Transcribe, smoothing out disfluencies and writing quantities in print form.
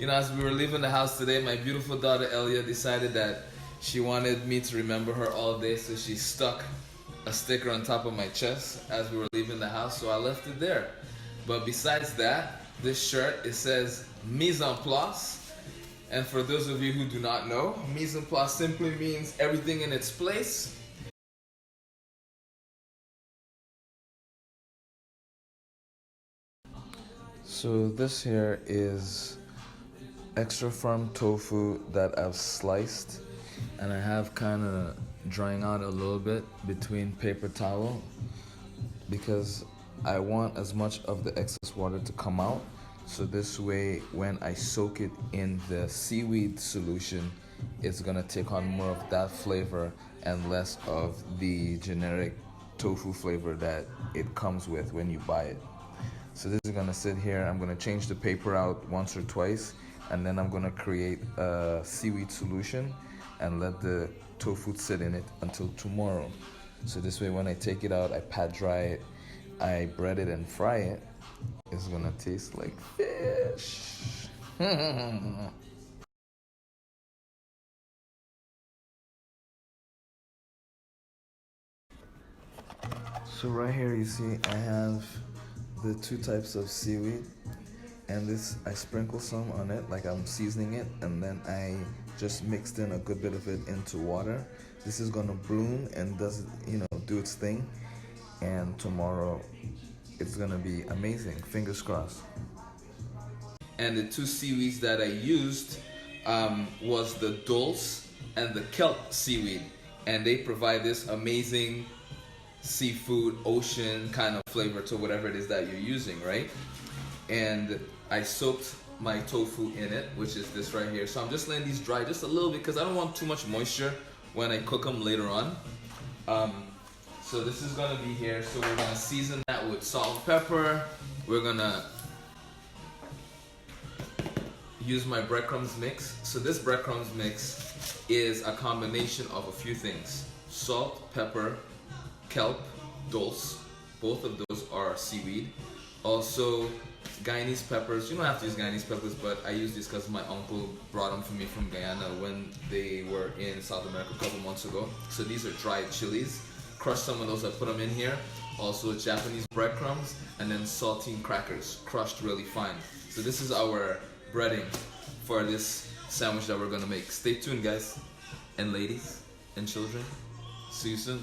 As we were leaving the house today, my beautiful daughter Elia decided that she wanted me to remember her all day, so she stuck a sticker on top of my chest as we were leaving the house, so I left it there. But besides that, this shirt, it says mise en place. And for those of you who do not know, mise en place simply means everything in its place. So this here is extra firm tofu that I've sliced, and I have kind of drying out a little bit between paper towel because I want as much of the excess water to come out, so this way when I soak it in the seaweed solution, it's gonna take on more of that flavor and less of the generic tofu flavor that it comes with when you buy it. So this is gonna sit here. I'm gonna change the paper out once or twice, and then I'm gonna create a seaweed solution and let the tofu sit in it until tomorrow. So this way when I take it out, I pat dry it, I bread it and fry it, it's gonna taste like fish. So right here you see I have the two types of seaweed, and this I sprinkle some on it like I'm seasoning it, and then I just mixed in a good bit of it into water. This is gonna bloom and do its thing, and tomorrow it's gonna be amazing. Fingers crossed. And the two seaweeds that I used was the dulse and the kelp seaweed, and they provide this amazing seafood ocean kind of flavor to whatever it is that you're using, right? And I soaked my tofu in it, which is this right here. So I'm just letting these dry just a little bit because I don't want too much moisture when I cook them later on. So this is gonna be here. So we're gonna season that with salt and pepper. We're gonna use my breadcrumbs mix. So this breadcrumbs mix is a combination of a few things: salt, pepper, kelp, dulse. Both of those are seaweed. Also, Guyanese peppers. You don't have to use Guyanese peppers, but I use these because my uncle brought them for me from Guyana when they were in South America a couple months ago. So these are dried chilies. Crushed some of those, I put them in here. Also Japanese breadcrumbs, and then saltine crackers, crushed really fine. So this is our breading for this sandwich that we're gonna make. Stay tuned, guys and ladies and children. See you soon.